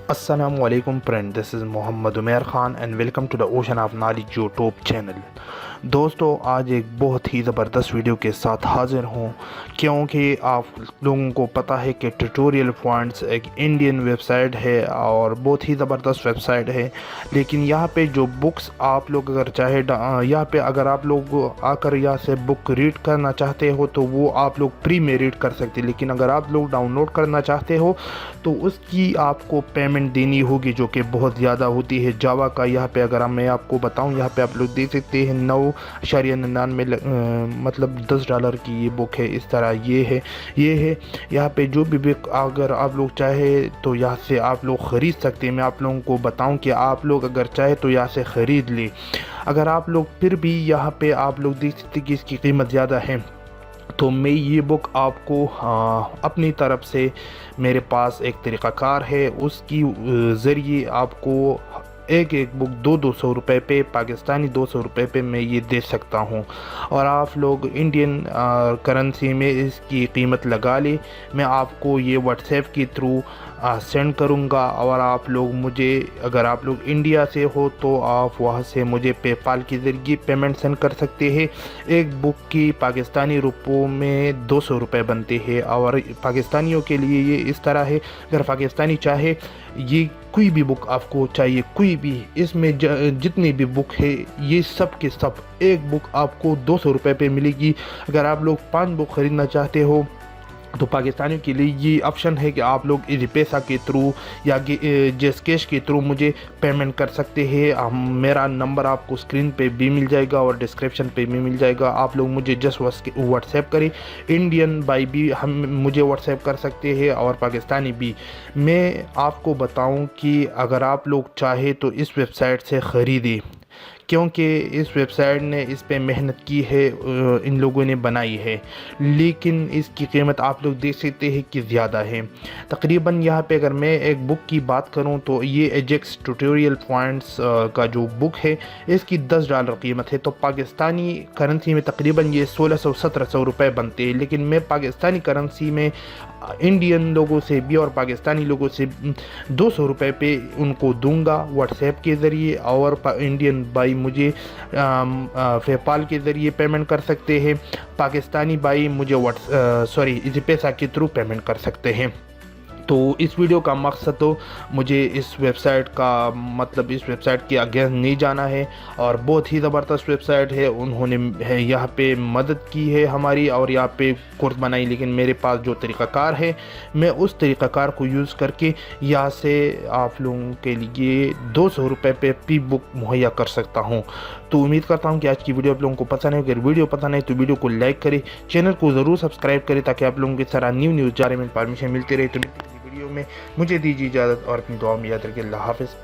Assalamu alaikum friend, this is Mohammad Umair Khan and welcome to the Ocean of Knowledge YouTube channel. दोस्तों आज एक बहुत ही ज़बरदस्त video के साथ हाज़िर हूँ क्योंकि आप लोगों को पता है कि ट्यूटोरियल पॉइंट्स एक इंडियन वेबसाइट है और बहुत ही ज़बरदस्त वेबसाइट है। लेकिन यहाँ पे जो बुक्स आप लोग अगर चाहे यहाँ पे अगर आप लोग आकर यहाँ से बुक रीड करना चाहते हो तो वो आप लोग फ्री में रीड कर सकते हैं, लेकिन अगर आप लोग डाउनलोड करना चाहते हो तो उसकी आपको पेमेंट देनी होगी जो कि बहुत ज़्यादा होती है। जावा का यहाँ पे अगर मैं आपको बताऊँ, यहाँ पे आप लोग देख सकते हैं 9.99 मतलब $10 की ये बुक है। इस तरह ये है यहाँ पे जो भी बुक अगर आप लोग चाहे तो यहाँ से आप लोग ख़रीद सकते हैं। मैं आप लोगों को बताऊं कि आप लोग अगर चाहे तो यहाँ से ख़रीद ले। अगर आप लोग फिर भी यहाँ पे आप लोग देख सकते हैं कि इसकी कीमत ज़्यादा है तो मैं ये बुक आपको अपनी तरफ से मेरे पास एक तरीक़ाकार है, उसकी ज़रिए आपको एक बुक 200 रुपये पे पाकिस्तानी 200 रुपये पे मैं ये दे सकता हूँ और आप लोग इंडियन करेंसी में इसकी कीमत लगा ले। मैं आपको ये व्हाट्सएप के थ्रू सेंड करूँगा और आप लोग मुझे अगर आप लोग इंडिया से हो तो आप वहाँ से मुझे पेपाल के ज़रिए पेमेंट सेंड कर सकते हैं। एक बुक की पाकिस्तानी रुपयों में 200 रुपये बनते हैं और पाकिस्तानियों के लिए ये इस तरह है, अगर पाकिस्तानी चाहे ये कोई भी बुक आपको चाहिए, कोई भी इसमें जितनी भी बुक है ये सब के सब एक बुक आपको 200 रुपये पे मिलेगी। अगर आप लोग 5 बुक ख़रीदना चाहते हो तो पाकिस्तानियों के लिए ये ऑप्शन है कि आप लोग पैसा के थ्रू या जेस कैश के थ्रू मुझे पेमेंट कर सकते हैं। मेरा नंबर आपको स्क्रीन पे भी मिल जाएगा और डिस्क्रिप्शन पे भी मिल जाएगा। आप लोग मुझे जस्ट व्हाट्सएप करें। इंडियन बाई भी हम मुझे व्हाट्सएप कर सकते हैं और पाकिस्तानी भी। मैं आपको बताऊं कि अगर आप लोग चाहे तो इस वेबसाइट से ख़रीदें क्योंकि इस वेबसाइट ने इस पे मेहनत की है, इन लोगों ने बनाई है, लेकिन इसकी कीमत आप लोग देख सकते हैं कि ज़्यादा है। तकरीबन यहाँ पे अगर मैं एक बुक की बात करूँ तो ये एजेक्स ट्यूटोरियल पॉइंट्स का जो बुक है इसकी $10 कीमत है, तो पाकिस्तानी करेंसी में तकरीबन ये 1600-1700 रुपये बनते हैं। लेकिन मैं पाकिस्तानी करेंसी में इंडियन लोगों से भी और पाकिस्तानी लोगों से 200 रुपये पे उनको दूंगा व्हाट्सएप के ज़रिए और इंडियन भाई मुझे पेपाल के ज़रिए पेमेंट कर सकते हैं, पाकिस्तानी भाई मुझे पैसा के थ्रू पेमेंट कर सकते हैं। तो इस वीडियो का मकसद तो मुझे इस वेबसाइट का मतलब इस वेबसाइट के अगेंस्ट नहीं जाना है और बहुत ही ज़बरदस्त वेबसाइट है। उन्होंने यहाँ पे मदद की है हमारी और यहाँ पे कोर्स बनाई, लेकिन मेरे पास जो तरीक़ाकार है मैं उस तरीक़ाकार को यूज़ करके यहाँ से आप लोगों के लिए 200 रुपये पे पी बुक मुहैया कर सकता हूँ। तो उम्मीद करता हूँ कि आज की वीडियो आप लोगों को पसंद है। अगर वीडियो पसंद है तो वीडियो को लाइक करें, चैनल को ज़रूर सब्सक्राइब करें ताकि आप लोगों की तरह न्यूज़ बारे में इन्फॉर्मेशन मिलती रहे। तो वीडियो में मुझे दीजिए इजाज़त और अपनी दुआ में याद रखिए। अल्लाह हाफ़िज़।